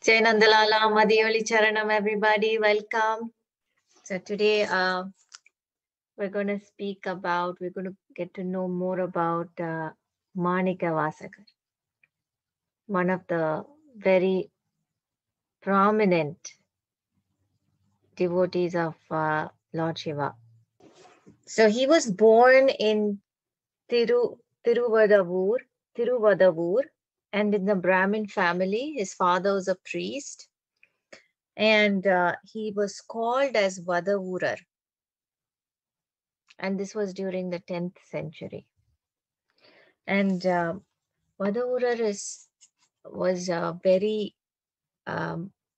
Jai Nandalala, Madhyoli Charanam, everybody, welcome. So today we're going to get to know more about Manickavasagar, one of the very prominent devotees of Lord Shiva. So he was born in Thiruvadavur, Thiruvadavur, and in the Brahmin family. His father was a priest, and he was called as Vadavurar. And this was during the 10th century. And Vadavurar was a very,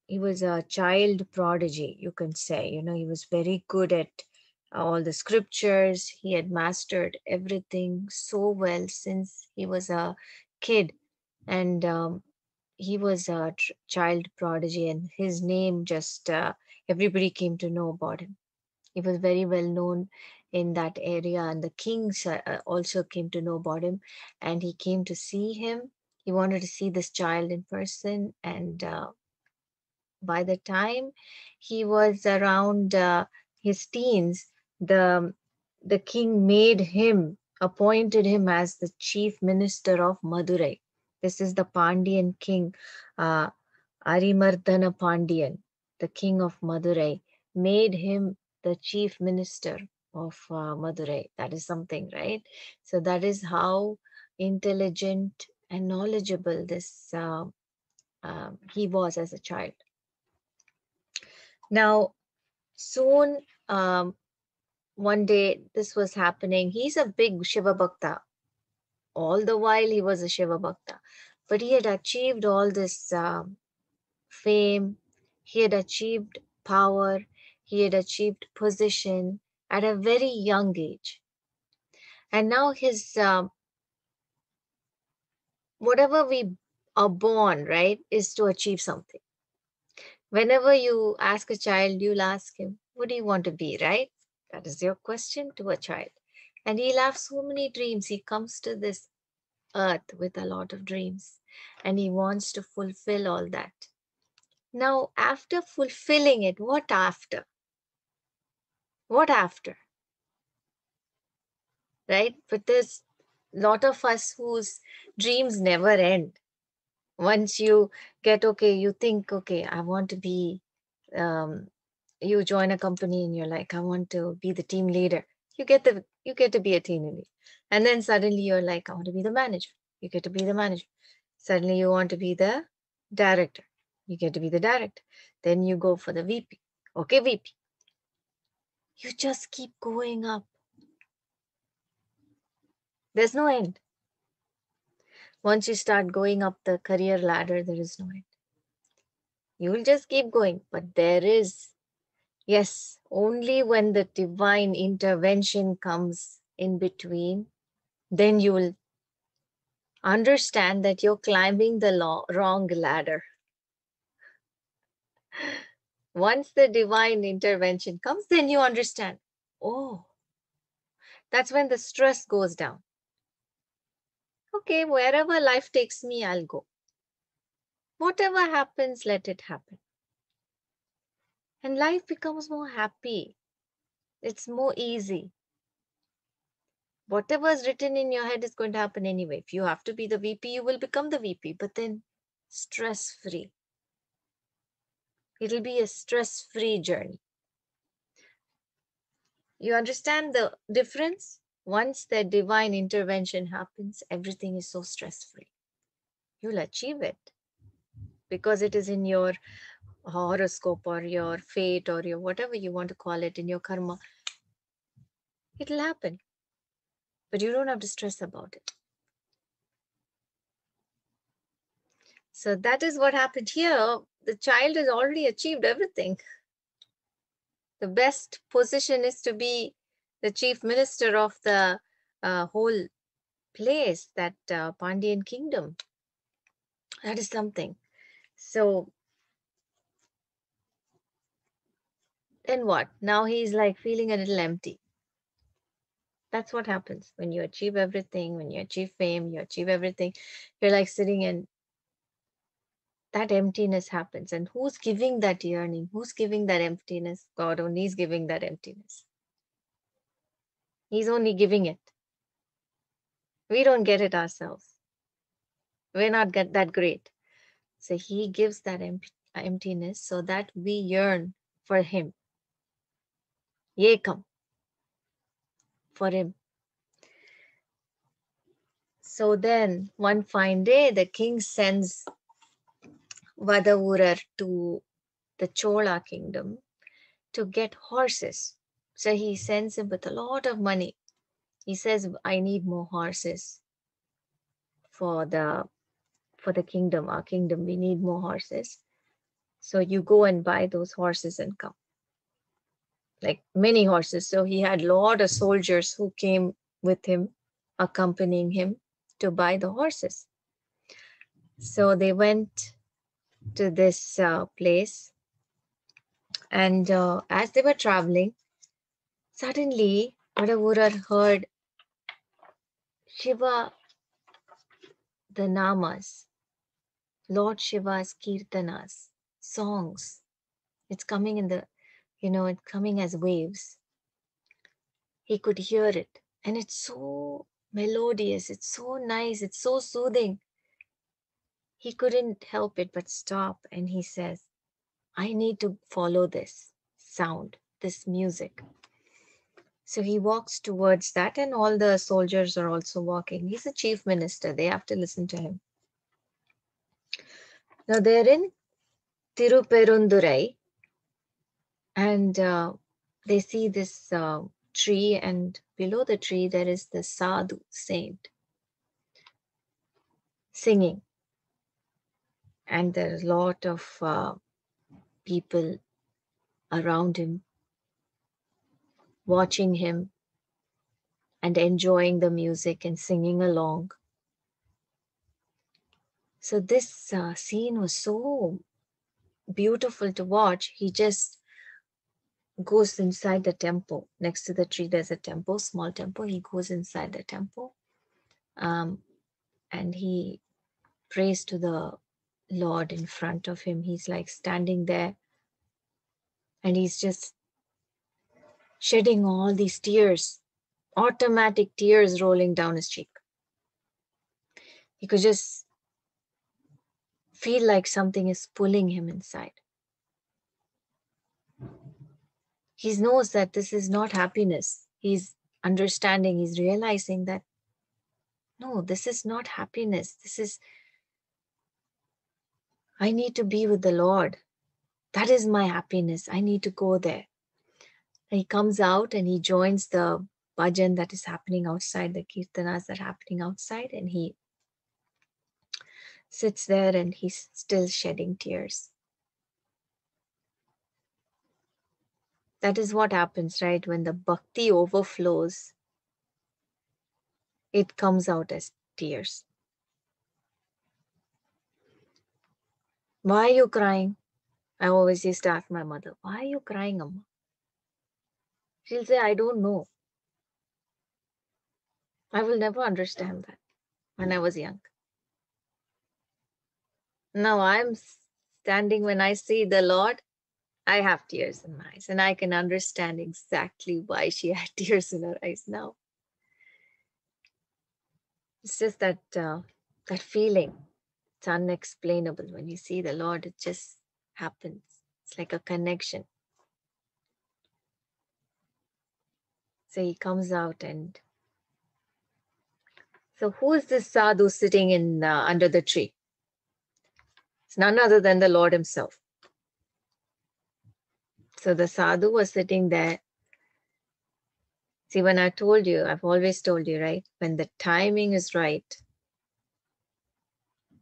he was a child prodigy, you can say. You know, he was very good at all the scriptures. He had mastered everything so well since he was a kid. And he was a child prodigy, and his name just, everybody came to know about him. He was very well known in that area, and the kings also came to know about him. And he came to see him. He wanted to see this child in person. And by the time he was around his teens, the the king made him, appointed him as the chief minister of Madurai. This is the Pandyan king, uh, Arimardana Pandyan, the king of Madurai, made him the chief minister of Madurai. That is something, right? So that is how intelligent and knowledgeable this he was as a child. Now, soon, one day, this was happening. He's a big Shiva Bhakta. All the while, he was a Shiva Bhakta. But he had achieved all this fame, he had achieved power, he had achieved position at a very young age. And now his, whatever we are born, right, is to achieve something. Whenever you ask a child, you'll ask him, what do you want to be, right? That is your question to a child. And he'll have so many dreams. He comes to this earth with a lot of dreams, and he wants to fulfill all that. Now, after fulfilling it, what after? What after? Right? But there's a lot of us whose dreams never end. Once you get, okay, you think, okay, I want to be, you join a company and you're like, I want to be the team leader. You get to be a team leader. And then suddenly you're like, I want to be the manager. You get to be the manager. Suddenly you want to be the director. You get to be the director. Then you go for the VP. Okay, VP. You just keep going up. There's no end. Once you start going up the career ladder, there is no end. You will just keep going. But there is, yes, only when the divine intervention comes in between, then you will understand that you're climbing the wrong ladder. Once the divine intervention comes, then you understand. Oh, that's when the stress goes down. Okay, wherever life takes me, I'll go. Whatever happens, let it happen. And life becomes more happy. It's more easy. Whatever is written in your head is going to happen anyway. If you have to be the VP, you will become the VP, but then stress-free. It'll be a stress-free journey. You understand the difference? Once the divine intervention happens, everything is so stress-free. You'll achieve it because it is in your horoscope or your fate or your whatever you want to call it, in your karma. It'll happen, but you don't have to stress about it. So that is what happened here. The child has already achieved everything. The best position is to be the chief minister of the whole place, that Pandyan kingdom. That is something. So then what? Now he's like feeling a little empty. That's what happens when you achieve everything, when you achieve fame, you achieve everything. You're like sitting and that emptiness happens. And who's giving that yearning? Who's giving that emptiness? God only is giving that emptiness. He's only giving it. We don't get it ourselves. We're not that great. So he gives that emptiness so that we yearn for him. Yekam. For him. So then, one fine day, the king sends Vadavoorar to the Chola kingdom to get horses. So he sends him with a lot of money. He says, I need more horses for the kingdom, our kingdom. We need more horses. So you go and buy those horses and come. Like many horses. So he had a lot of soldiers who came with him, accompanying him to buy the horses. So they went to this place, and as they were traveling, suddenly Vadavoorar heard Shiva, the namas, Lord Shiva's kirtanas, songs. It's coming in the, it's coming as waves. He could hear it, and it's so melodious, it's so nice, it's so soothing. He couldn't help it but stop, and he says, I need to follow this sound, this music. So he walks towards that, and all the soldiers are also walking. He's a chief minister. They have to listen to him. Now they're in Thirupperunturai, and they see this tree, and below the tree there is the sadhu saint singing. And there's a lot of people around him, watching him and enjoying the music and singing along. So this scene was so beautiful to watch. He just goes inside the temple. Next to the tree, there's a temple, small temple. He goes inside the temple, and he prays to the Lord in front of him. He's like standing there, and he's just shedding all these tears, automatic tears rolling down his cheek. He could just feel like something is pulling him inside. He knows that this is not happiness. He's understanding, he's realizing that, no, this is not happiness. I need to be with the Lord. That is my happiness. I need to go there. And he comes out and he joins the bhajan that is happening outside, the kirtanas that are happening outside, and he sits there and he's still shedding tears. That is what happens, right? When the bhakti overflows, it comes out as tears. Why are you crying? I always used to ask my mother, why are you crying, Amma? She'll say, I don't know. I will never understand that when I was young. Now I'm standing, when I see the Lord, I have tears in my eyes, and I can understand exactly why she had tears in her eyes now. It's just that feeling. It's unexplainable. When you see the Lord, it just happens. It's like a connection. So he comes out, and so who is this sadhu sitting in under the tree? It's none other than the Lord himself. So the sadhu was sitting there. See, when I told you, I've always told you, right? When the timing is right,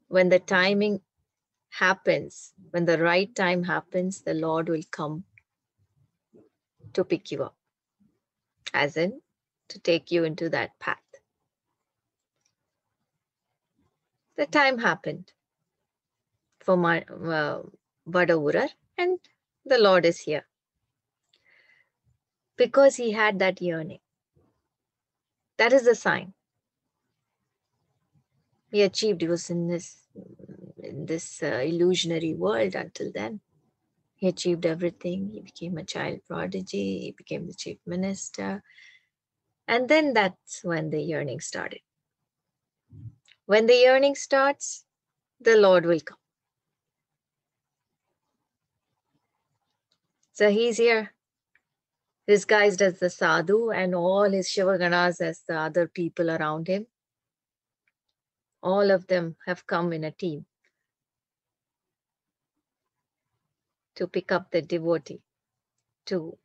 when the timing happens, when the right time happens, the Lord will come to pick you up, as in to take you into that path. The time happened for my Vadavoorar, and the Lord is here because he had that yearning. That is the sign. He achieved. He was in this in this illusionary world until then. He achieved everything. He became a child prodigy. He became the chief minister. And then that's when the yearning started. When the yearning starts, the Lord will come. So he's here, disguised as the sadhu, and all his Shivaganas as the other people around him. All of them have come in a team to pick up the devotee, to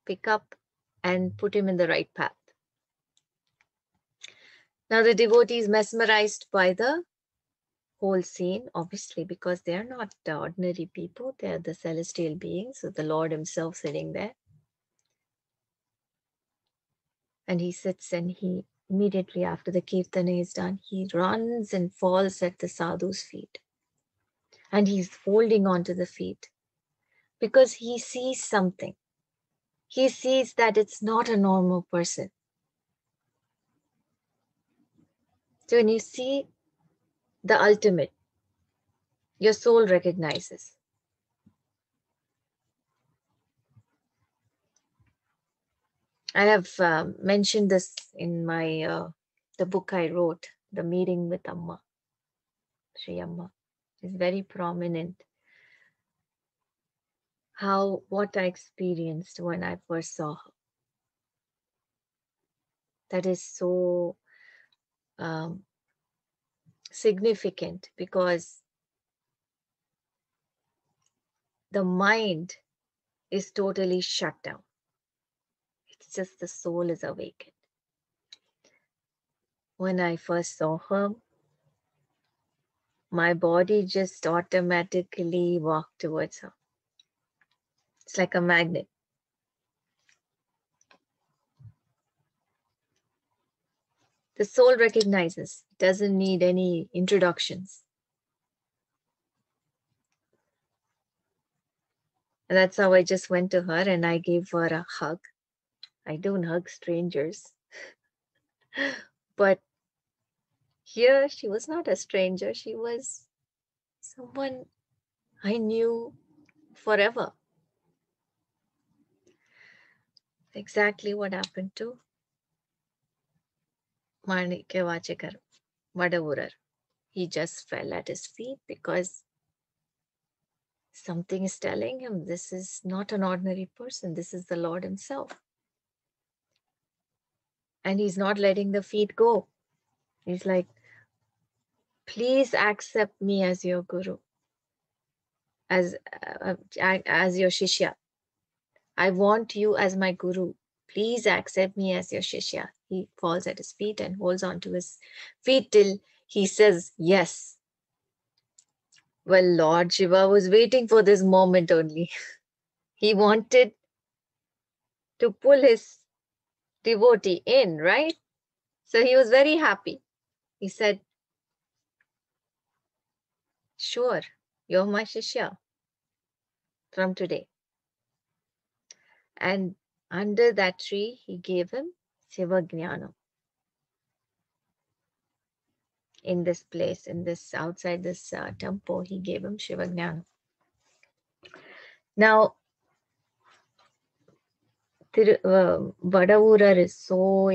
pick up and put him in the right path. Now the devotee is mesmerized by the whole scene, obviously, because they are not the ordinary people, they are the celestial beings, so the Lord himself sitting there. And he sits, and he immediately after the kirtana is done, he runs and falls at the sadhu's feet. And he's holding on to the feet because he sees something. He sees that it's not a normal person. So when you see the ultimate, your soul recognizes. I have mentioned this in my the book I wrote, The Meeting with Amma, Sri Amma. Is very prominent. What I experienced when I first saw her. That is so significant because the mind is totally shut down. It's just the soul is awakened. When I first saw her, my body just automatically walked towards her. It's like a magnet. The soul recognizes, doesn't need any introductions. And that's how I just went to her and I gave her a hug. I don't hug strangers. But here she was not a stranger. She was someone I knew forever. Exactly what happened to Manickavasagar, Vadavurar. He just fell at his feet because something is telling him this is not an ordinary person. This is the Lord himself. And he's not letting the feet go. He's like, please accept me as your guru, as your shishya. I want you as my guru. Please accept me as your shishya. He falls at his feet and holds on to his feet till he says yes. Well, Lord Shiva was waiting for this moment only. He wanted to pull his devotee in, right? So he was very happy. He said, sure, you're my shishya from today. And under that tree, he gave him Shiva Jnana. In this place, outside this temple, he gave him Shiva Jnana. Now, Vadavurar is so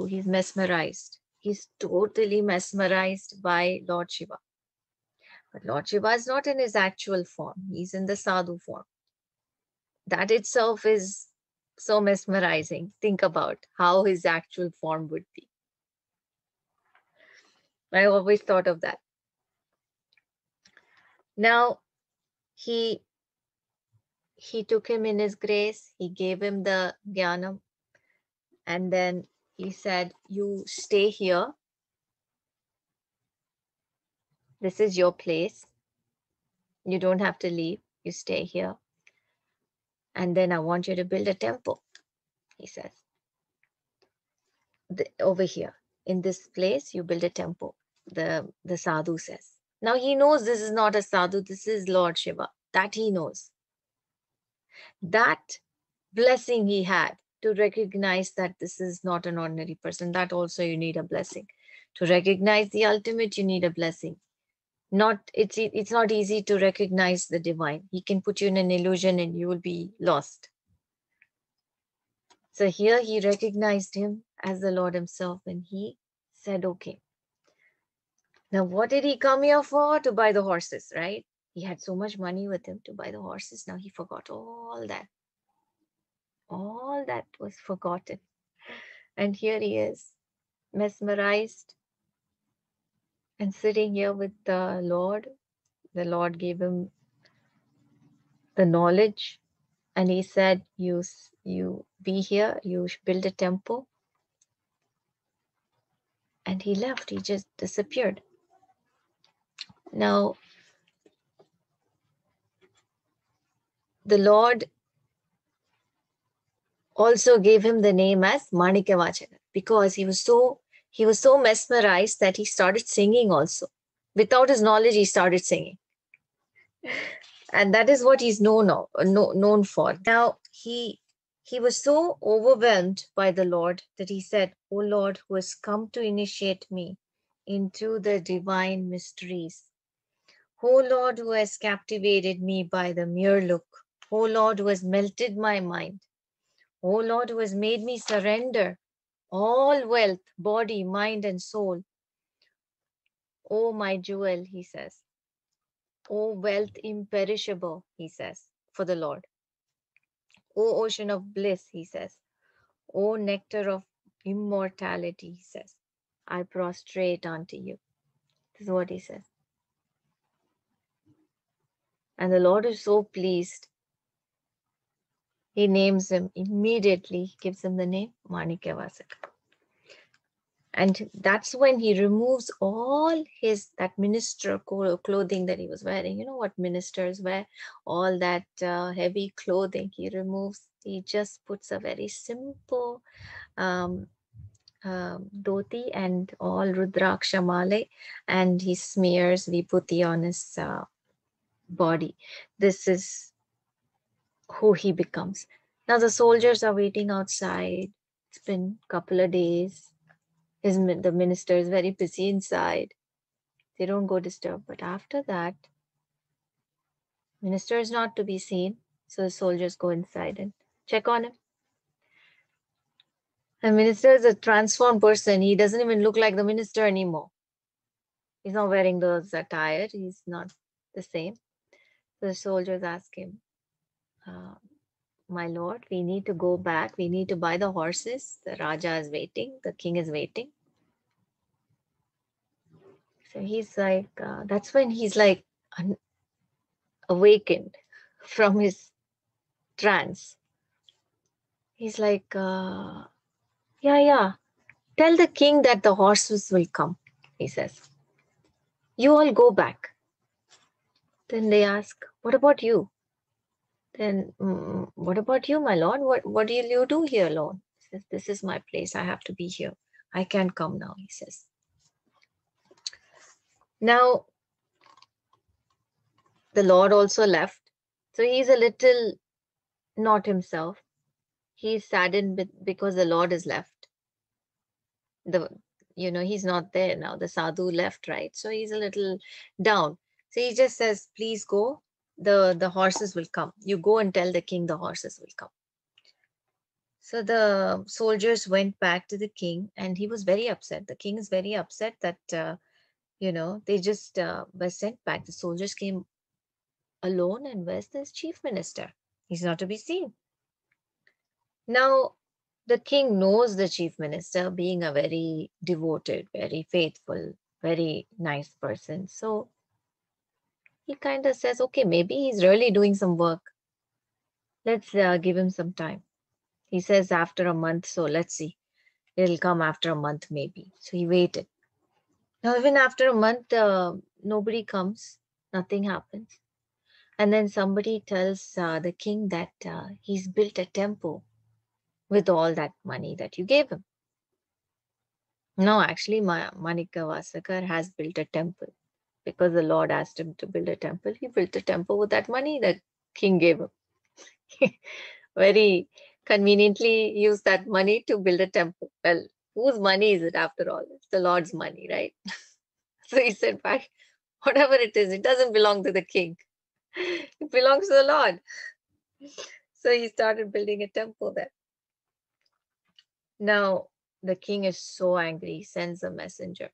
he's mesmerized. He's totally mesmerized by Lord Shiva. But Lord Shiva is not in his actual form. He's in the sadhu form. That itself is so mesmerizing. Think about how his actual form would be. I always thought of that. Now, he took him in his grace. He gave him the jnanam. And then he said, you stay here. This is your place. You don't have to leave. You stay here. And then I want you to build a temple, he says. Over here, in this place, you build a temple, the sadhu says. Now he knows this is not a sadhu, this is Lord Shiva. That he knows. That blessing he had to recognize that this is not an ordinary person, that also you need a blessing. To recognize the ultimate, you need a blessing. It's not easy to recognize the divine. He can put you in an illusion and you will be lost. So here he recognized him as the Lord himself, and he said, okay, now what did he come here for? To buy the horses, right? He had so much money with him to buy the horses. Now he forgot all that. All that was forgotten. And here he is, mesmerized and sitting here with the Lord. The Lord gave him the knowledge, and he said, you be here, you build a temple. And he left, he just disappeared. Now, the Lord also gave him the name as Manickavasagar because he was so mesmerized that he started singing also. Without his knowledge, he started singing. And that is what he's known for. Now, he was so overwhelmed by the Lord that he said, "O Lord, who has come to initiate me into the divine mysteries. O Lord, who has captivated me by the mere look. O Lord, who has melted my mind. O Lord, who has made me surrender all wealth, body, mind, and soul. O my jewel," he says. O wealth imperishable, he says, for the Lord. O ocean of bliss, he says. O nectar of immortality, he says. I prostrate unto you. This is what he says. And the Lord is so pleased. He names him immediately, he gives him the name Manickavasagar. And that's when he removes all that minister clothing that he was wearing. You know what ministers wear? All that heavy clothing he removes. He just puts a very simple dhoti and all rudraksha male, and he smears vibhuti on his body. This is who he becomes. Now the soldiers are waiting outside. It's been a couple of days. The minister is very busy inside. They don't go disturb. But after that, minister is not to be seen. So the soldiers go inside and check on him. The minister is a transformed person. He doesn't even look like the minister anymore. He's not wearing those attire. He's not the same. So the soldiers ask him, my lord, we need to go back. We need to buy the horses. The Raja is waiting. The king is waiting. So he's like, that's when he's like awakened from his trance. He's like, yeah. Tell the king that the horses will come, he says. You all go back. Then they ask, what about you? Then, what about you, my lord? What will you do here alone? He says, this is my place. I have to be here. I can't come now, he says. Now, the Lord also left. So he's a little not himself. He's saddened because the Lord is left. He's not there now. The sadhu left, right? So he's a little down. So he just says, please go. The horses will come. You go and tell the king the horses will come. So the soldiers went back to the king and he was very upset. The king is very upset that, they just were sent back. The soldiers came alone, and where's this chief minister? He's not to be seen. Now, the king knows the chief minister being a very devoted, very faithful, very nice person. So he kind of says, okay, maybe he's really doing some work. Let's give him some time. He says after a month, so let's see. It'll come after a month maybe. So he waited. Now, even after a month, nobody comes. Nothing happens. And then somebody tells the king that he's built a temple with all that money that you gave him. No, actually, Manickavasagar has built a temple because the Lord asked him to build a temple. He built a temple with that money that king gave him. Very conveniently used that money to build a temple. Well, whose money is it after all? It's the Lord's money, right? So he said, Whatever it is, it doesn't belong to the king. It belongs to the Lord. So he started building a temple there. Now, the king is so angry. He sends a messenger.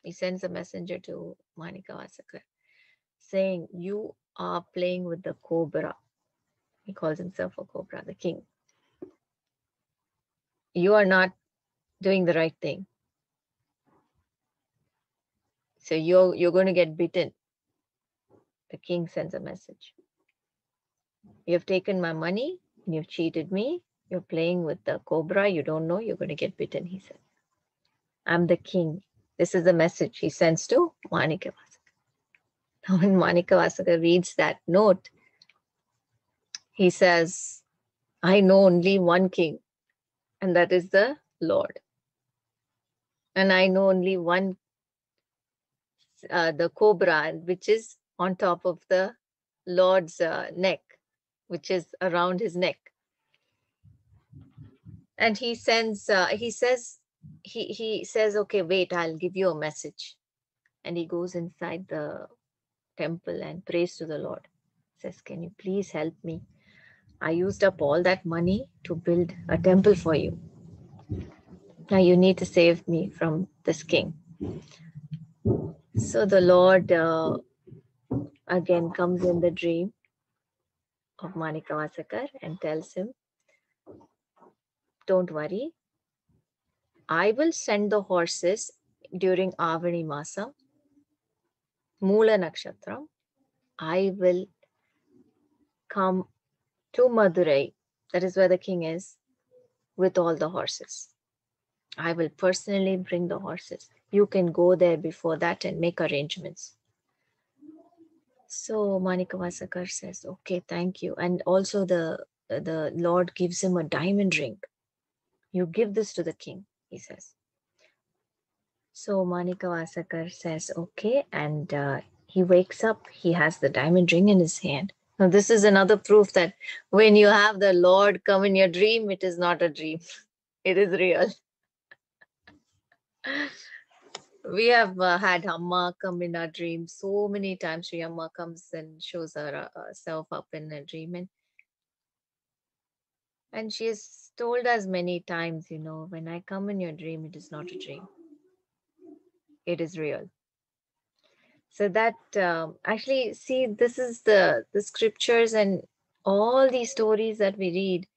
He sends a messenger to Manickavasagar saying, "You are playing with the cobra." He calls himself a cobra, the king. "You are not doing the right thing. So you're going to get bitten." The king sends a message. "You have taken my money and you've cheated me. You're playing with the cobra. You don't know you're going to get bitten," he said. "I'm the king." This is the message he sends to Manickavasagar. Now, when Manickavasagar reads that note, he says, "I know only one king, and that is the Lord. And I know only one, the cobra, which is on top of the Lord's neck, which is around his neck." And he says, "Okay, wait, I'll give you a message." And he goes inside the temple and prays to the Lord. Says, "Can you please help me? I used up all that money to build a temple for you. Now you need to save me from this king." So the Lord again comes in the dream of Manickavasagar and tells him, "Don't worry, I will send the horses during Avani Masa, Moola Nakshatra. I will come to Madurai, that is where the king is, with all the horses. I will personally bring the horses. You can go there before that and make arrangements." So Manickavasagar says, "Okay, thank you." And also the Lord gives him a diamond ring. "You give this to the king," he says. So Manickavasagar says, "Okay," and he wakes up. He has the diamond ring in his hand. Now, this is another proof that when you have the Lord come in your dream, it is not a dream. It is real. We have had Amma come in our dreams so many times. Sri Amma comes and shows herself up in a dream. And she has told us many times, when I come in your dream, it is not a dream. It is real. So that actually, see, this is the scriptures and all these stories that we read.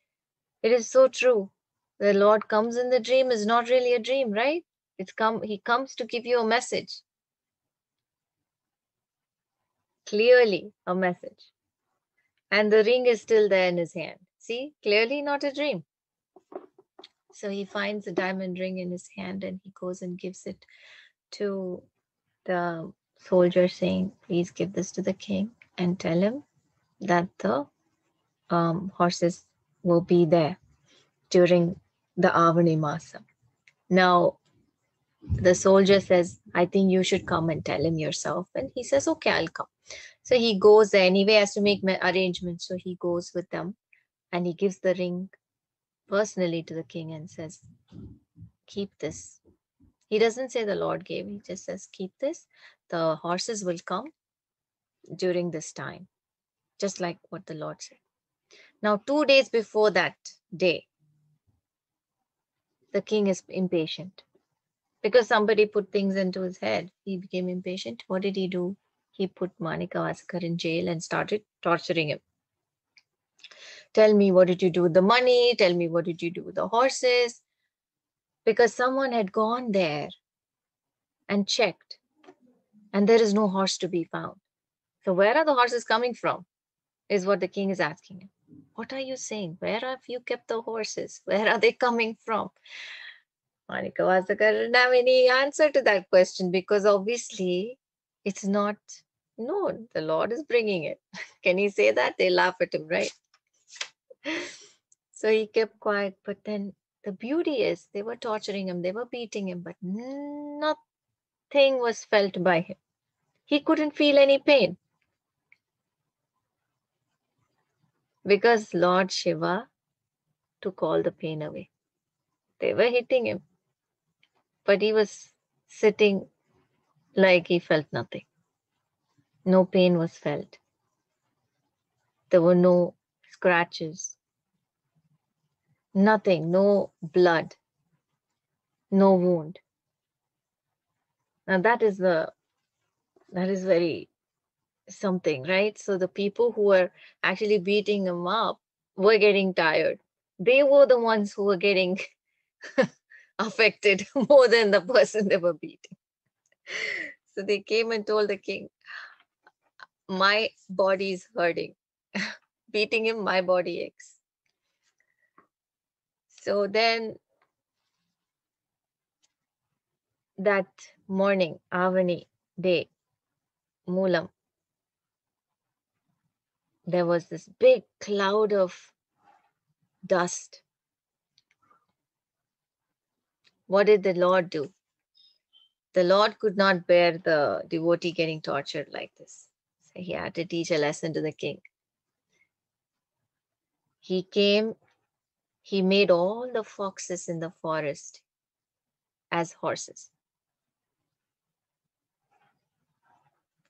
It is so true. The Lord comes in the dream is not really a dream, right? He comes to give you a message. Clearly a message. And the ring is still there in his hand. See, clearly not a dream. So he finds a diamond ring in his hand and he goes and gives it to the soldier, saying, "Please give this to the king and tell him that the horses will be there during the Avani Masa." Now, the soldier says, "I think you should come and tell him yourself." And he says, "Okay, I'll come." So he goes there. Anyway, has to make arrangements. So he goes with them and he gives the ring personally to the king and says, "Keep this." He doesn't say the Lord gave. He just says, "Keep this. The horses will come during this time." Just like what the Lord said. Now, 2 days before that day, the king is impatient because somebody put things into his head. He became impatient. What did he do? He put Manickavasagar in jail and started torturing him. "Tell me, what did you do with the money? Tell me, what did you do with the horses?" Because someone had gone there and checked, and there is no horse to be found. So where are the horses coming from? Is what the king is asking him. "What are you saying? Where have you kept the horses? Where are they coming from?" Manickavasagar didn't have any answer to that question because obviously it's not known. The Lord is bringing it. Can he say that? They laugh at him, right? So he kept quiet. But then the beauty is they were torturing him, they were beating him, but nothing was felt by him. He couldn't feel any pain because Lord Shiva took all the pain away. They were hitting him, but he was sitting like he felt nothing. No pain was felt. There were no scratches, nothing, no blood, no wound. Now that is very something, right? So the people who were actually beating him up were getting tired. They were the ones who were getting affected more than the person they were beating. So they came and told the king, my body is hurting. Beating him, my body aches. So then that morning, Avani day, Moolam, there was this big cloud of dust. What did the Lord do? The Lord could not bear the devotee getting tortured like this. So he had to teach a lesson to the king. He came, he made all the foxes in the forest as horses.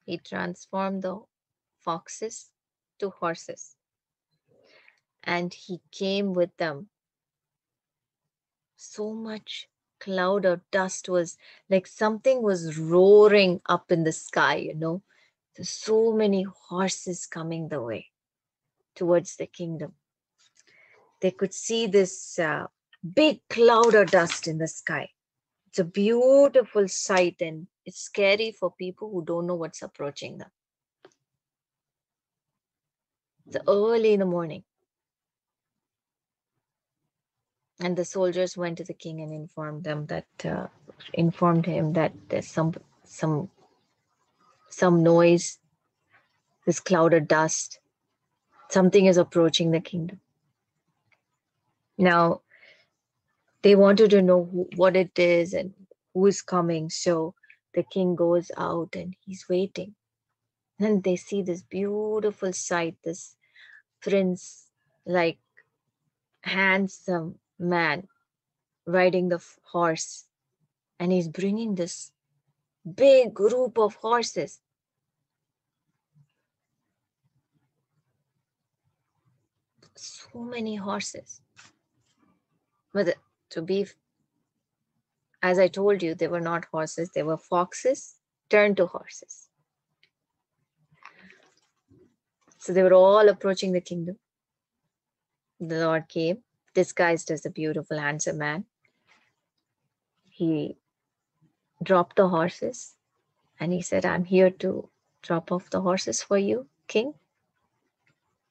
He transformed the foxes to horses. And he came with them. So much cloud of dust was like something was roaring up in the sky, There's so many horses coming the way towards the kingdom. They could see this big cloud of dust in the sky. It's a beautiful sight and it's scary for people who don't know what's approaching them. It's early in the morning. And the soldiers went to the king and informed him that there's some noise, this cloud of dust. Something is approaching the kingdom. Now, they wanted to know what it is and who is coming. So the king goes out and he's waiting. And they see this beautiful sight, this prince, like handsome man riding the horse. And he's bringing this big group of horses. So many horses. But to be, as I told you, they were not horses, they were foxes turned to horses. So they were all approaching the kingdom. The Lord came, disguised as a beautiful, handsome man. He dropped the horses and he said, I'm here to drop off the horses for you, king.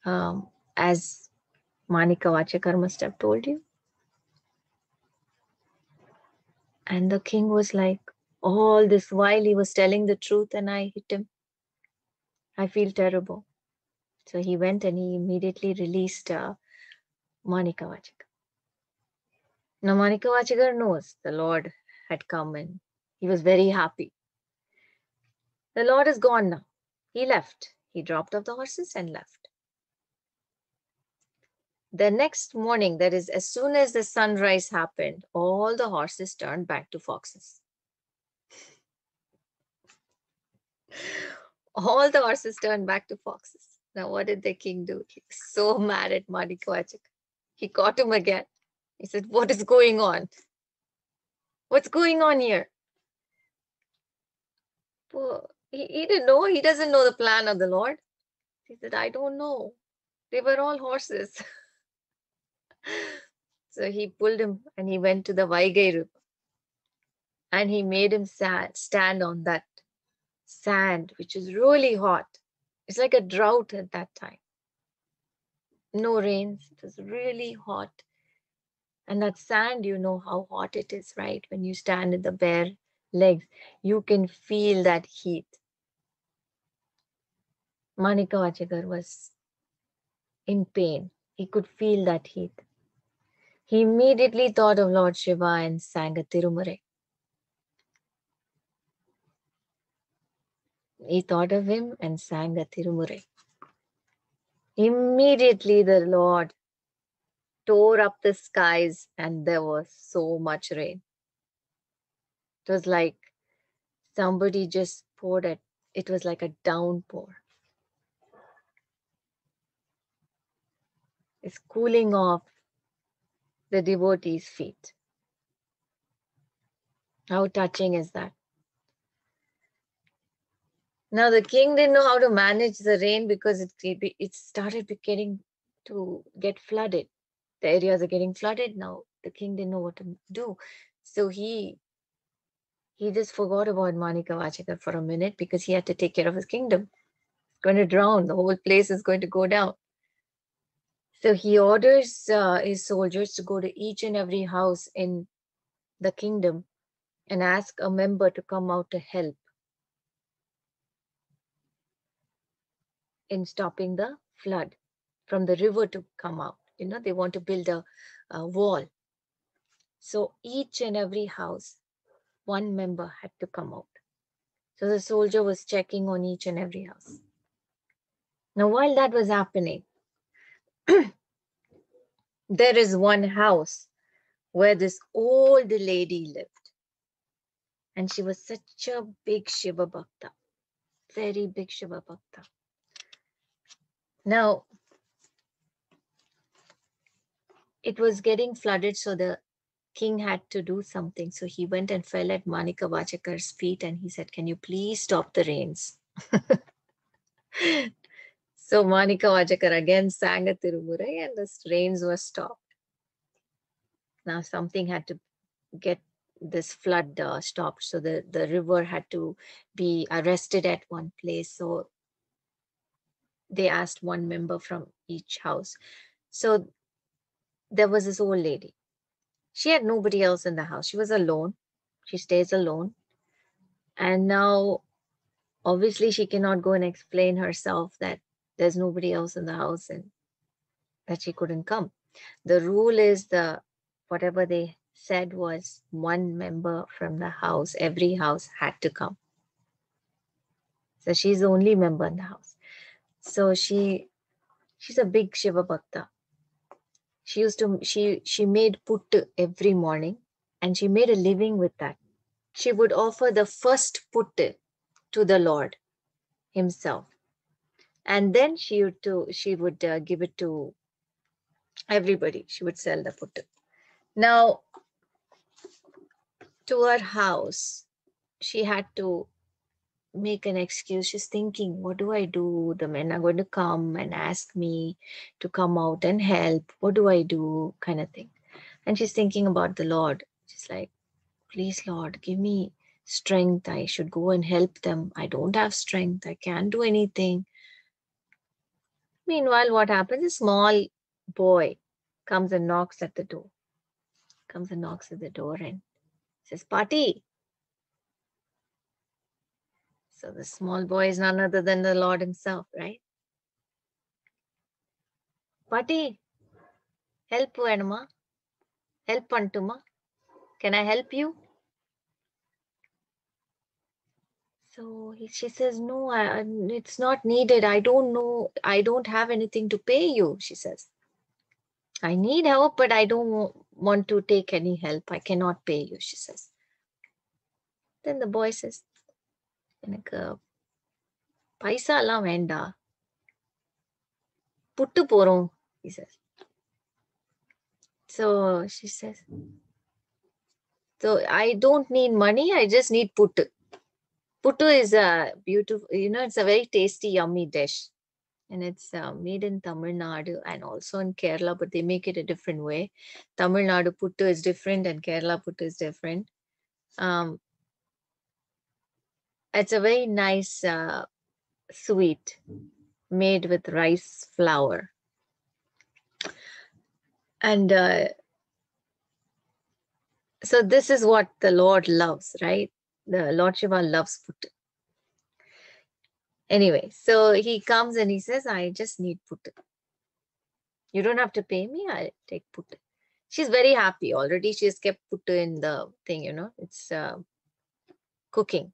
As Manickavasagar must have told you. And the king was like, all this while he was telling the truth and I hit him. I feel terrible. So he went and he immediately released Manickavasagar. Now Manickavasagar knows the Lord had come and he was very happy. The Lord is gone now. He left. He dropped off the horses and left. The next morning, that is, as soon as the sunrise happened, all the horses turned back to foxes. All the horses turned back to foxes. Now, what did the king do? He was so mad at Manickavasagar. He caught him again. He said, what is going on? What's going on here? Well, he didn't know. He doesn't know the plan of the Lord. He said, I don't know. They were all horses. So he pulled him and he went to the Vaigai River. And he made him stand on that sand, which is really hot. It's like a drought at that time. No rains. It was really hot. And that sand, you know how hot it is, right? When you stand in the bare legs, you can feel that heat. Manickavasagar was in pain. He could feel that heat. He immediately thought of Lord Shiva and sang a Thirumurai. He thought of him and sang a Thirumurai. Immediately the Lord tore up the skies and there was so much rain. It was like somebody just poured a It was like a downpour. It's cooling off the devotees' feet. How touching is that? Now the king didn't know how to manage the rain because it started getting to get flooded. The areas are getting flooded now. The king didn't know what to do. So he just forgot about Manickavasagar for a minute because he had to take care of his kingdom. It's going to drown. The whole place is going to go down. So he orders his soldiers to go to each and every house in the kingdom and ask a member to come out to help in stopping the flood from the river to come out. They want to build a wall. So each and every house, one member had to come out. So the soldier was checking on each and every house. Now, while that was happening, there is one house where this old lady lived. And she was such a big Shiva Bhakta, very big Shiva Bhakta. Now, it was getting flooded, so the king had to do something. So he went and fell at Manickavasagar's feet and he said, "Can you please stop the rains?" So Manickavasagar again sang a Tirumurai and the rains were stopped. Now something had to get this flood stopped. So the river had to be arrested at one place. So they asked one member from each house. So there was this old lady. She had nobody else in the house. She was alone. She stays alone. And now, obviously, she cannot go and explain herself that there's nobody else in the house and that she couldn't come. The rule is whatever they said was one member from the house, every house had to come. So she's the only member in the house. So she's a big Shiva Bhakta. She made puttu every morning and she made a living with that. She would offer the first puttu to the Lord himself. And then she would give it to everybody. She would sell the puttu. Now, to her house, she had to make an excuse. She's thinking, what do I do? The men are going to come and ask me to come out and help. What do I do? Kind of thing. And she's thinking about the Lord. She's like, please, Lord, give me strength. I should go and help them. I don't have strength. I can't do anything. Meanwhile, what happens? A small boy comes and knocks at the door. And says, Party. So the small boy is none other than the Lord himself, right? Party, help Venma. Help Antuma. Can I help you? So she says, no, it's not needed. I don't know. I don't have anything to pay you, she says. I need help, but I don't want to take any help. I cannot pay you, she says. Then the boy says, எனக்கு பைசா எல்லாம் வேண்டாம். புட்டு போறோம், he says. So she says, so I don't need money. I just need puttu. Puttu is a beautiful, it's a very tasty, yummy dish. And it's made in Tamil Nadu and also in Kerala, but they make it a different way. Tamil Nadu puttu is different and Kerala puttu is different. It's a very nice sweet made with rice flour. And so this is what the Lord loves, right? The Lord Shiva loves puttu. Anyway, so he comes and he says, I just need puttu. You don't have to pay me. I'll take puttu. She's very happy already. She's kept puttu in the thing, it's cooking.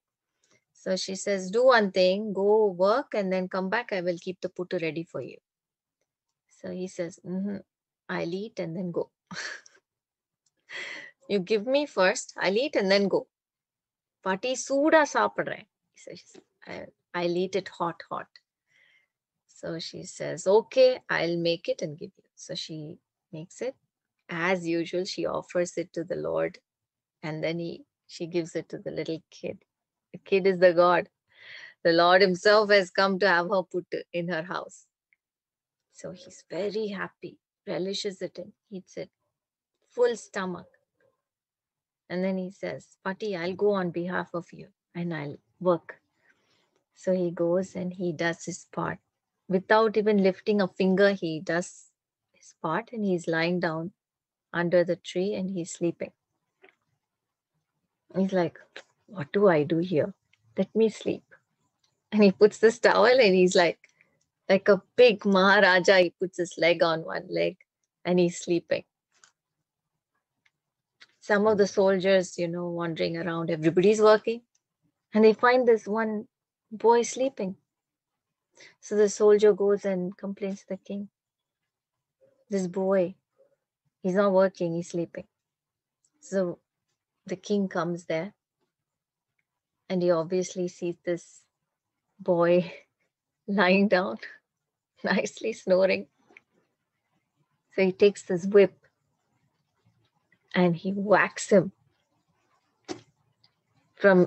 So she says, do one thing, go work and then come back. I will keep the puttu ready for you. So he says, I'll eat and then go. You give me first, I'll eat and then go. Party suda saapradren. I'll eat it hot, hot. So she says, okay, I'll make it and give you. So she makes it. As usual, she offers it to the Lord, and then she gives it to the little kid. The kid is the God. The Lord himself has come to have her put in her house. So he's very happy, relishes it and eats it, full stomach. And then he says, Pati, I'll go on behalf of you and I'll work. So he goes and he does his part. Without even lifting a finger, he does his part and he's lying down under the tree and he's sleeping. He's like, what do I do here? Let me sleep. And he puts this towel and he's like a big Maharaja. He puts his leg on one leg and he's sleeping. Some of the soldiers, wandering around, everybody's working. And they find this one boy sleeping. So the soldier goes and complains to the king. This boy, he's not working, he's sleeping. So the king comes there and he obviously sees this boy lying down, nicely snoring. So he takes this whip and he whacks him.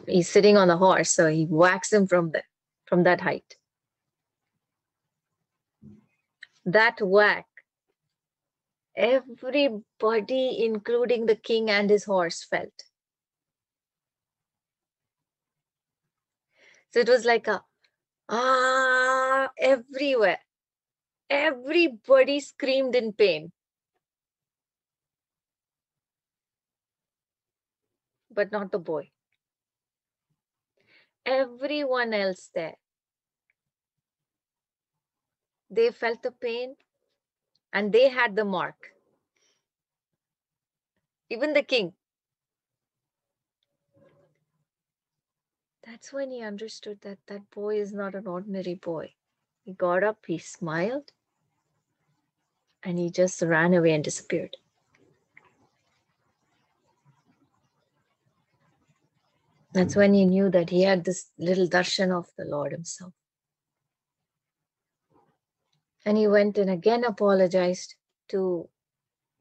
He's sitting on the horse, so he whacks him from that height. That whack, everybody, including the king and his horse, felt. So it was like everywhere. Everybody screamed in pain. But not the boy. Everyone else there, they felt the pain and they had the mark. Even the king. That's when he understood that that boy is not an ordinary boy. He got up, he smiled, and he just ran away and disappeared. That's when he knew that he had this little darshan of the Lord himself. And he went and again apologized to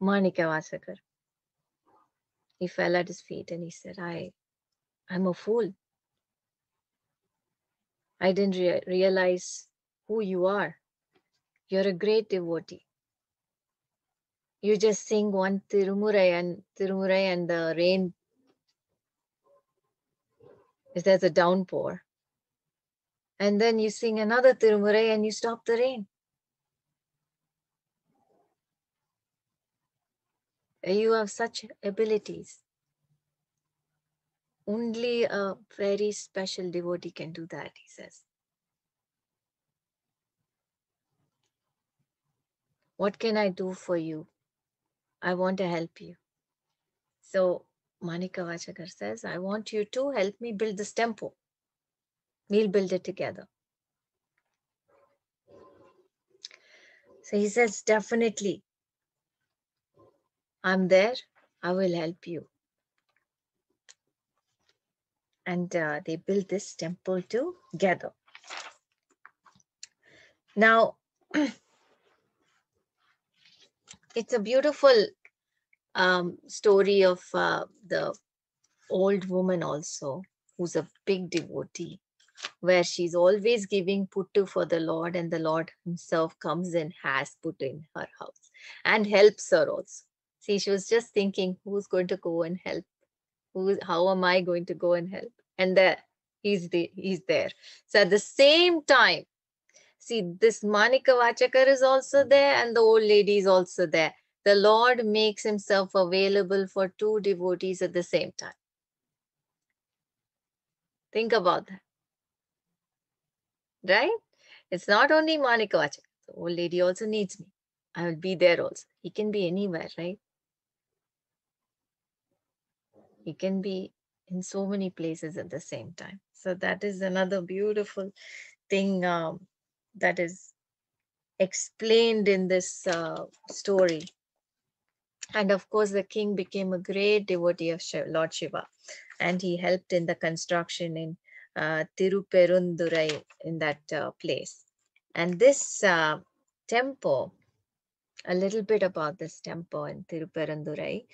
Manickavasagar. He fell at his feet and he said, I'm a fool. I didn't realize who you are. You're a great devotee. You just sing one Tirumurai and the rain, there's a downpour. And then you sing another Tirumurai and you stop the rain. You have such abilities. Only a very special devotee can do that, he says. What can I do for you? I want to help you. So Manickavasagar says, I want you to help me build this temple. We'll build it together. So he says, definitely. I'm there. I will help you. And they built this temple together. Now, it's a beautiful story of the old woman also, who's a big devotee, where she's always giving puttu for the Lord, and the Lord himself comes and has put in her house and helps her also. See, she was just thinking, who's going to go and help? How am I going to go and help? And there, he's there. So at the same time, see, this Manickavasagar is also there and the old lady is also there. The Lord makes himself available for two devotees at the same time. Think about that. Right? It's not only Manickavasagar. The old lady also needs me. I will be there also. He can be anywhere, right? He can be in so many places at the same time. So that is another beautiful thing that is explained in this story. And of course, the king became a great devotee of Lord Shiva, and he helped in the construction in Thirupperunturai in that place. And this temple, a little bit about this temple in Thirupperunturai.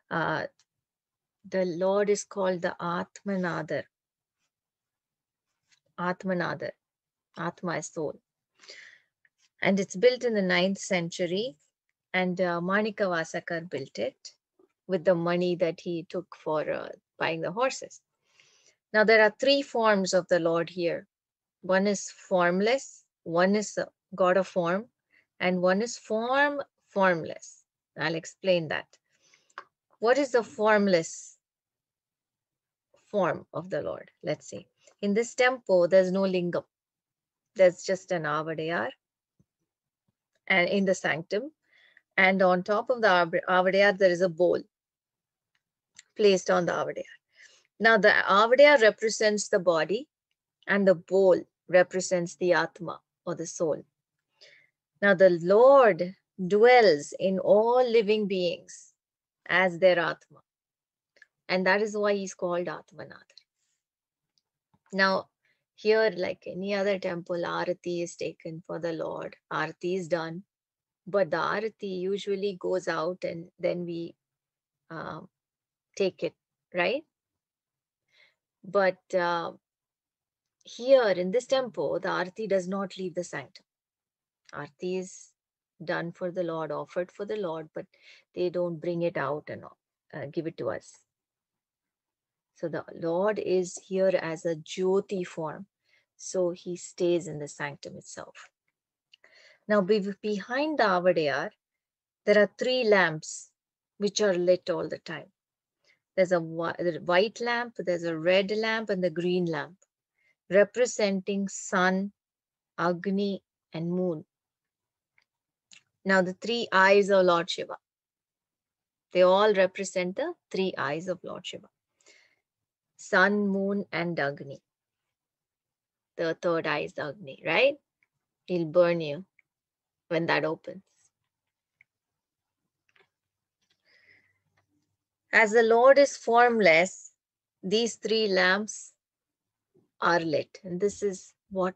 The Lord is called the Atmanadar. Atmanadar. Atma is soul. And it's built in the 9th century. And Manickavasagar built it with the money that he took for buying the horses. Now, there are 3 forms of the Lord here. One is formless, one is God of form, and one is formless. I'll explain that. What is the formless form of the Lord? Let's see. In this temple, there's no lingam. There's just an avadayar and in the sanctum. And on top of the avadayar, there is a bowl placed on the avadayar. Now, the avadayar represents the body and the bowl represents the atma or the soul. Now, the Lord dwells in all living beings as their atma. And that is why he's called Atmanadar. Now, here, like any other temple, Arati is taken for the Lord. Arati is done. But the Arati usually goes out and then we take it, right? But here in this temple, the Arati does not leave the sanctum. Arati is done for the Lord, offered for the Lord, but they don't bring it out and give it to us. So the Lord is here as a Jyoti form. So he stays in the sanctum itself. Now behind the Avadayar, there are 3 lamps which are lit all the time. There's a white lamp, there's a red lamp, and the green lamp, representing sun, Agni, and moon. Now the 3 eyes of Lord Shiva. They all represent the 3 eyes of Lord Shiva. Sun, moon, and Agni. The 3rd eye is the Agni, right? He'll burn you when that opens. As the Lord is formless, these 3 lamps are lit. And this is what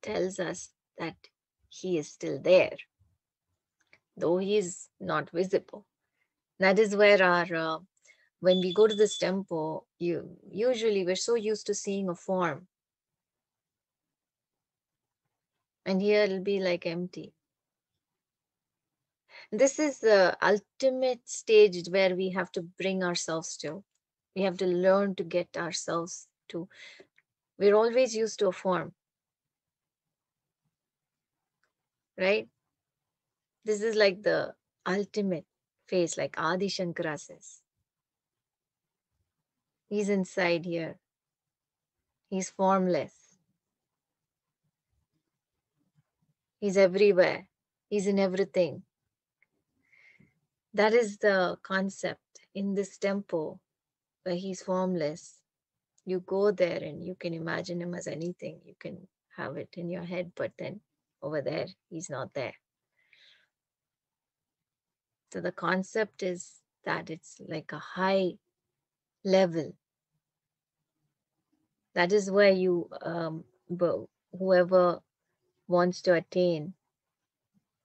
tells us that he is still there, though he is not visible. That is where our, when we go to this temple, usually we're so used to seeing a form. And here it'll be like empty. This is the ultimate stage where we have to bring ourselves to. We have to learn to get ourselves to. We're always used to a form, right? This is like the ultimate phase, like Adi Shankara says. He's inside here. He's formless. He's everywhere. He's in everything. That is the concept in this temple where he's formless. You go there and you can imagine him as anything. You can have it in your head, but then over there, he's not there. So the concept is that it's like a high level. That is where you, whoever wants to attain,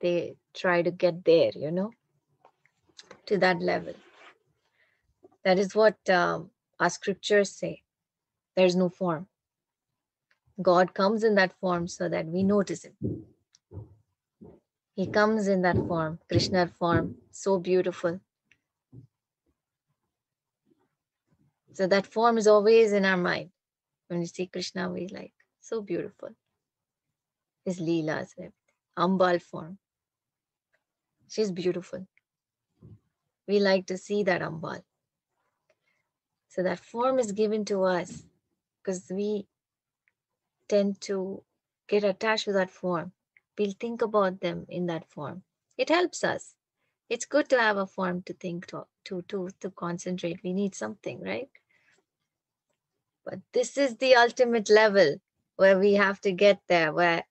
they try to get there, to that level. That is what our scriptures say. There's no form. God comes in that form so that we notice him. He comes in that form, Krishna form, so beautiful. So that form is always in our mind. When we see Krishna, we like, so beautiful. His leelas and everything. Ambal form. She's beautiful. We like to see that Ambal. So that form is given to us because we tend to get attached to that form. We'll think about them in that form. It helps us. It's good to have a form to think to concentrate. We need something, right? But this is the ultimate level where we have to get there, where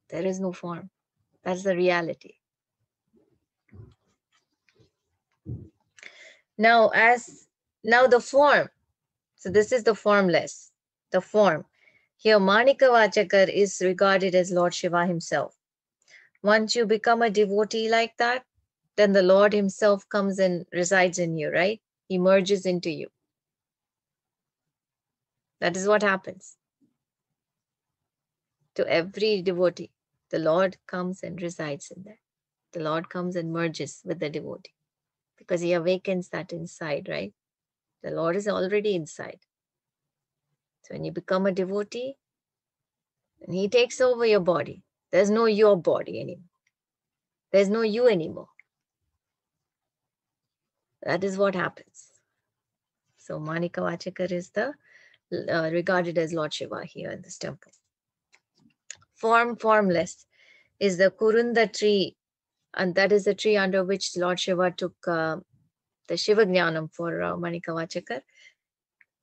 there is no form. That's the reality. Now the form. So this is the formless. the form. Here, Manickavachakar is regarded as Lord Shiva himself. Once you become a devotee like that, then the Lord himself comes and resides in you, right? He merges into you. That is what happens to every devotee. The Lord comes and resides in there. The Lord comes and merges with the devotee because he awakens that inside, right? The Lord is already inside. So when you become a devotee, then he takes over your body. There's no your body anymore. There's no you anymore. That is what happens. So Manickavachakar is the regarded as Lord Shiva here in this temple. Formless is the Kurunda tree, and that is the tree under which Lord Shiva took the Shiva Jnanam for Manickavachakar.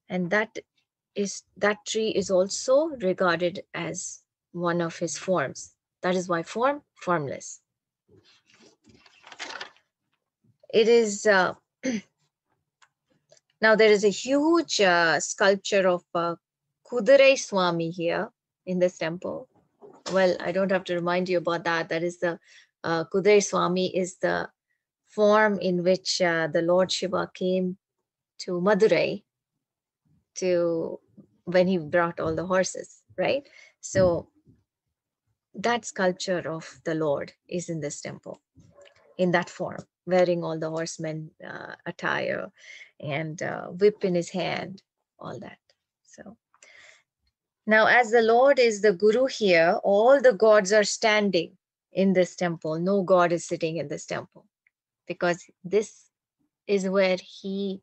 And that tree is also regarded as one of his forms. That is why formless. It is now there is a huge sculpture of Kudurai Swami here in this temple. Well, I don't have to remind you about that. That is the Kudurai Swami is the form in which the Lord Shiva came to Madurai to when he brought all the horses, right? So that sculpture of the Lord is in this temple in that form, wearing all the horsemen attire and whip in his hand, all that. So now as the Lord is the Guru here, all the gods are standing in this temple. No god is sitting in this temple because this is where he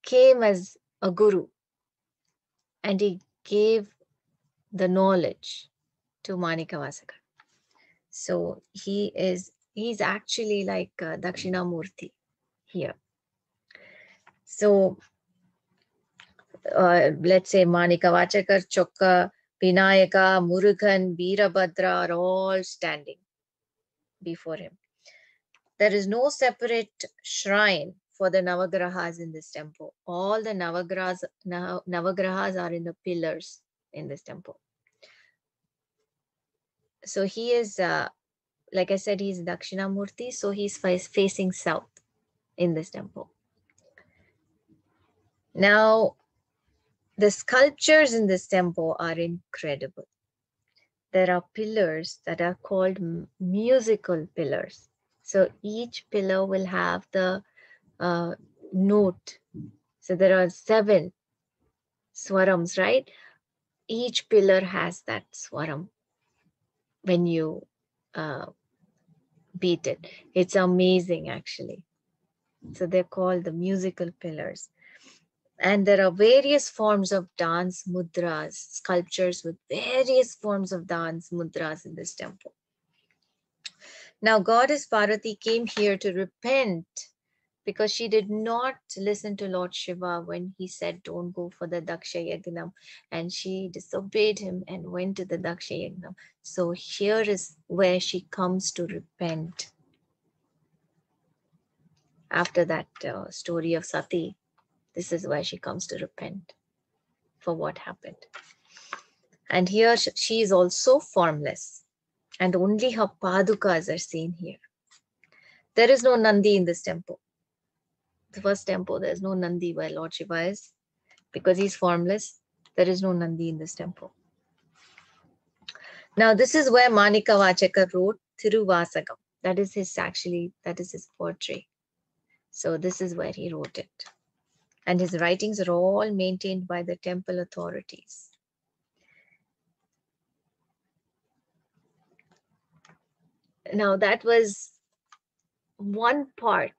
came as a Guru and he gave the knowledge to Manickavasagar. So he's actually like Dakshinamurti here. So let's say Manickavachakar, Chokka, Vinayaka, Murugan, Veerabhadra are all standing before him. There is no separate shrine for the Navagrahas in this temple. All the Navagrahas are in the pillars in this temple. So he is, like I said, he's Dakshinamurti, so he's facing south in this temple. Now, the sculptures in this temple are incredible. There are pillars that are called musical pillars. So each pillar will have the note. So there are 7 swarams, right? Each pillar has that swaram when you beat it. It's amazing, actually. So they're called the musical pillars. And there are various forms of dance mudras, sculptures with various forms of dance mudras in this temple. Now, Goddess Parvati came here to repent because she did not listen to Lord Shiva when he said, don't go for the Daksha Yagnam. And she disobeyed him and went to the Daksha Yagnam. So here is where she comes to repent. After that story of Sati, this is where she comes to repent for what happened. And here she is also formless, and only her padukas are seen here. There is no Nandi in this temple. The first temple, there is no Nandi where Lord Shiva is, because he's formless. There is no Nandi in this temple. Now, this is where Manickavachakar wrote Thiruvasagam. That is his poetry. So this is where he wrote it. And his writings are all maintained by the temple authorities. Now, that was one part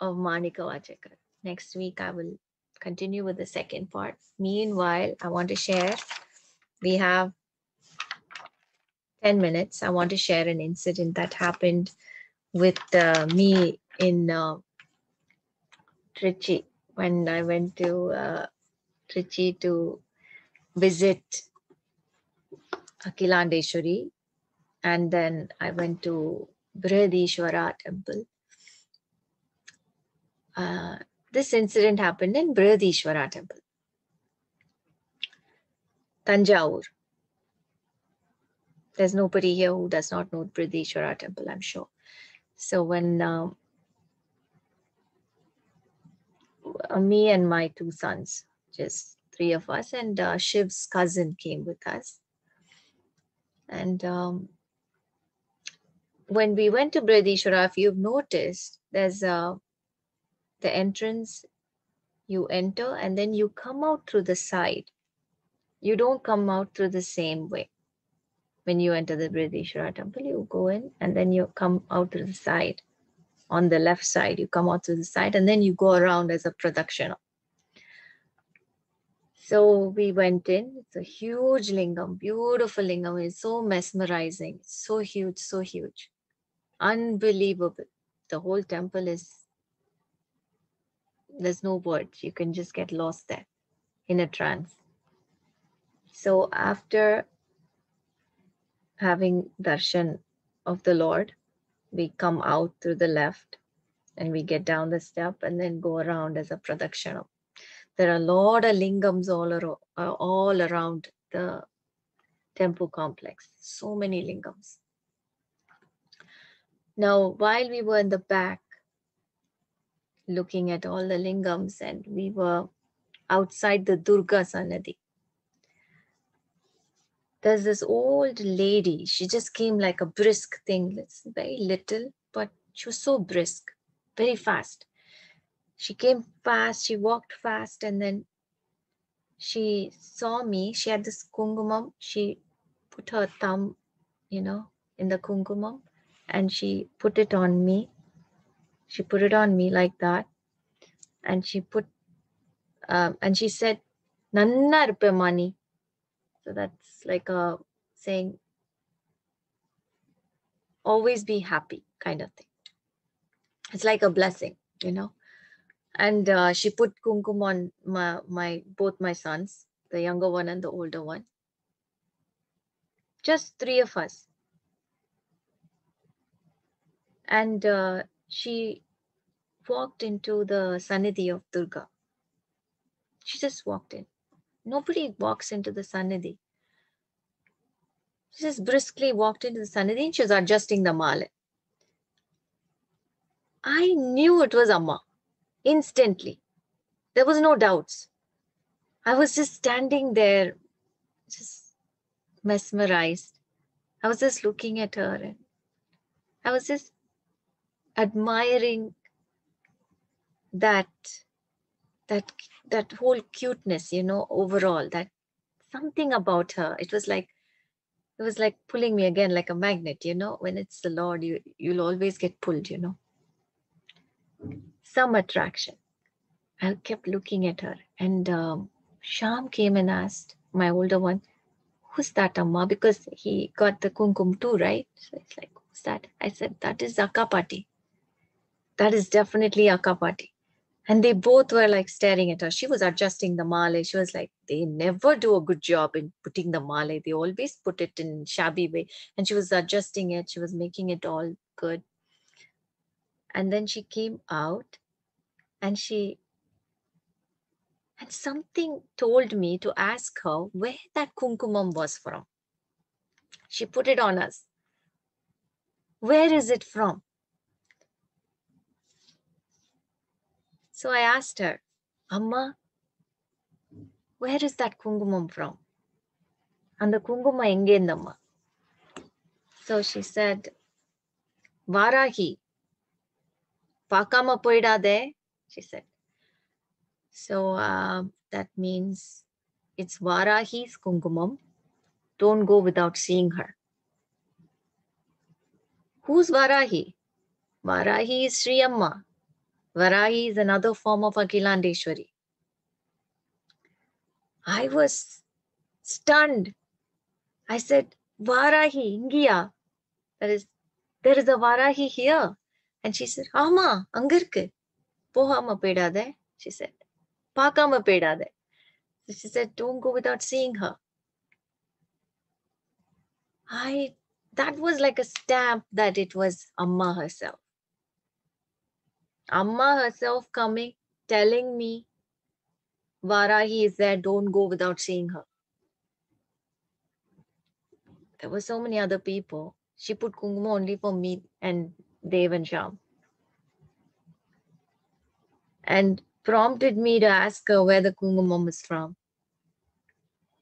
of Manickavachakar. Next week, I will continue with the second part. Meanwhile, I want to share, we have 10 minutes. I want to share an incident that happened with me in Trichy when I went to Trichy to visit Akilandeshwari, and then I went to Brihadishwara temple. This incident happened in Brihadishwara temple. Tanjore. There's nobody here who does not know Brihadishwara temple, I'm sure. So when me and my two sons, just three of us, and Shiv's cousin came with us. And when we went to Brihadishwara, if you've noticed, there's the entrance, you enter and then you come out through the side. You don't come out through the same way. When you enter the Brihadishwara temple, you go in and then you come out to the side. On the left side, you come out to the side and then you go around as a pradakshina. So we went in. It's a huge lingam, beautiful lingam. It's so mesmerizing, so huge, so huge. Unbelievable. The whole temple is, there's no words. You can just get lost there in a trance. So after having darshan of the Lord, we come out through the left and we get down the step and then go around as a pradakshina. There are a lot of lingams all around the temple complex. So many lingams. Now, while we were in the back looking at all the lingams and we were outside the Durga Sanadi, there's this old lady. She just came like a brisk thing. It's very little, but she was so brisk, very fast. She came fast, she walked fast, and then she saw me. She had this kungumam. She put her thumb, in the kungumam, and she put it on me. She put it on me like that. And she and she said, Nanna rupe mani. So that's like a saying, always be happy kind of thing. It's like a blessing, And she put kumkum on both my sons, the younger one and the older one. Just three of us. And she walked into the Sannidhi of Durga. She just walked in. Nobody walks into the Sannidhi. She just briskly walked into the Sannidhi and she was adjusting the mala. I knew it was Amma instantly. There was no doubts. I was just standing there, just mesmerized. I was just looking at her and I was just admiring that whole cuteness, overall, that something about her. It was like pulling me again like a magnet, when it's the Lord, you'll always get pulled, some attraction. I kept looking at her and Sham came and asked my older one, who's that, Amma? Because he got the kumkum too, right? So it's like, who's that? I said, that is Akapati. That is definitely Akapati. And they both were like staring at her. She was adjusting the male. She was like, they never do a good job in putting the male. They always put it in shabby way. And she was adjusting it. She was making it all good. And then she came out and something told me to ask her where that kumkumam was from. She put it on us. Where is it from? So I asked her, Amma, where is that kumkumam from? And the kunguma engendamma. So she said, Varahi. Pakama poidade, she said. So that means it's Varahi's kungumam. Don't go without seeing her. Who's Varahi? Varahi is Sri Amma. Varahi is another form of Akhilandeshwari. I was stunned. I said, Varahi, Ingia. There is a Varahi here. And she said, Amma, Angarke. Pohama pedade, she said. Pakama pedade. So she said, don't go without seeing her. That was like a stamp that it was Amma herself. Amma herself coming, telling me, Varahi is there, don't go without seeing her. There were so many other people. She put kunguma only for me and Dev and Sham, and prompted me to ask her where the kungumam is from,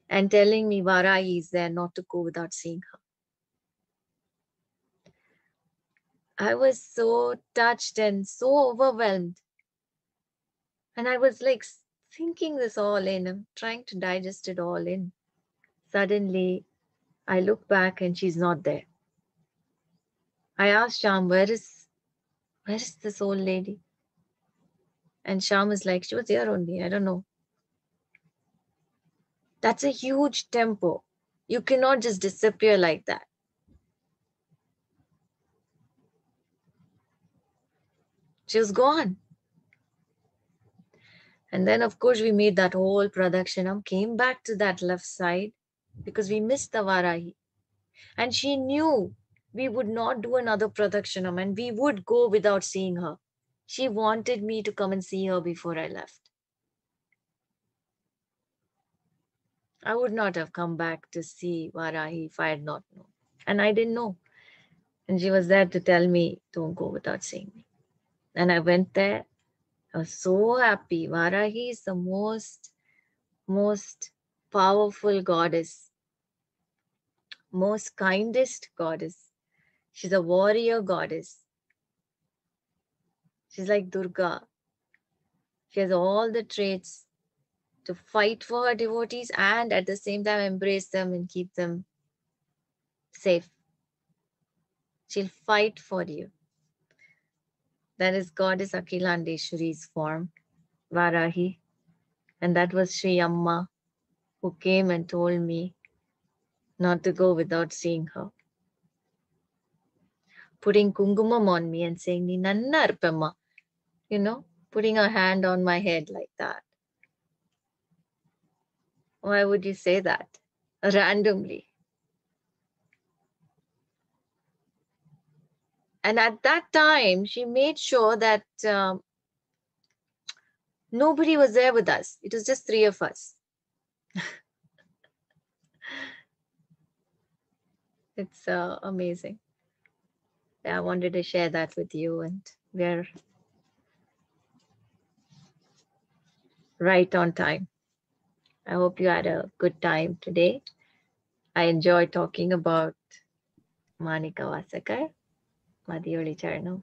and telling me Varahi is there, not to go without seeing her. I was so touched and so overwhelmed. And I was like thinking this all in. I'm trying to digest it all in. Suddenly, I look back and she's not there. I asked Sham, where is this old lady? And Sham is like, she was here only. I don't know. That's a huge tempo. You cannot just disappear like that. She was gone. And then, of course, we made that whole Pradakshinam, came back to that left side because we missed the Varahi. And she knew we would not do another Pradakshinam and we would go without seeing her. She wanted me to come and see her before I left. I would not have come back to see Varahi if I had not known. And I didn't know. And she was there to tell me, don't go without seeing me. And I went there. I was so happy. Varahi is the most powerful goddess, most kindest goddess. She's a warrior goddess. She's like Durga. She has all the traits to fight for her devotees and at the same time embrace them and keep them safe. She'll fight for you. That is Goddess Akhilandeshwari's form, Varahi. And that was Sri Amma who came and told me not to go without seeing her. Putting kungumam on me and saying, Ni nannar pemma, putting her hand on my head like that. Why would you say that? Randomly. And at that time, she made sure that nobody was there with us. It was just three of us. It's amazing. I wanted to share that with you, and we're right on time. I hope you had a good time today. I enjoyed talking about Manickavasagar, Madhiyoli Charanam.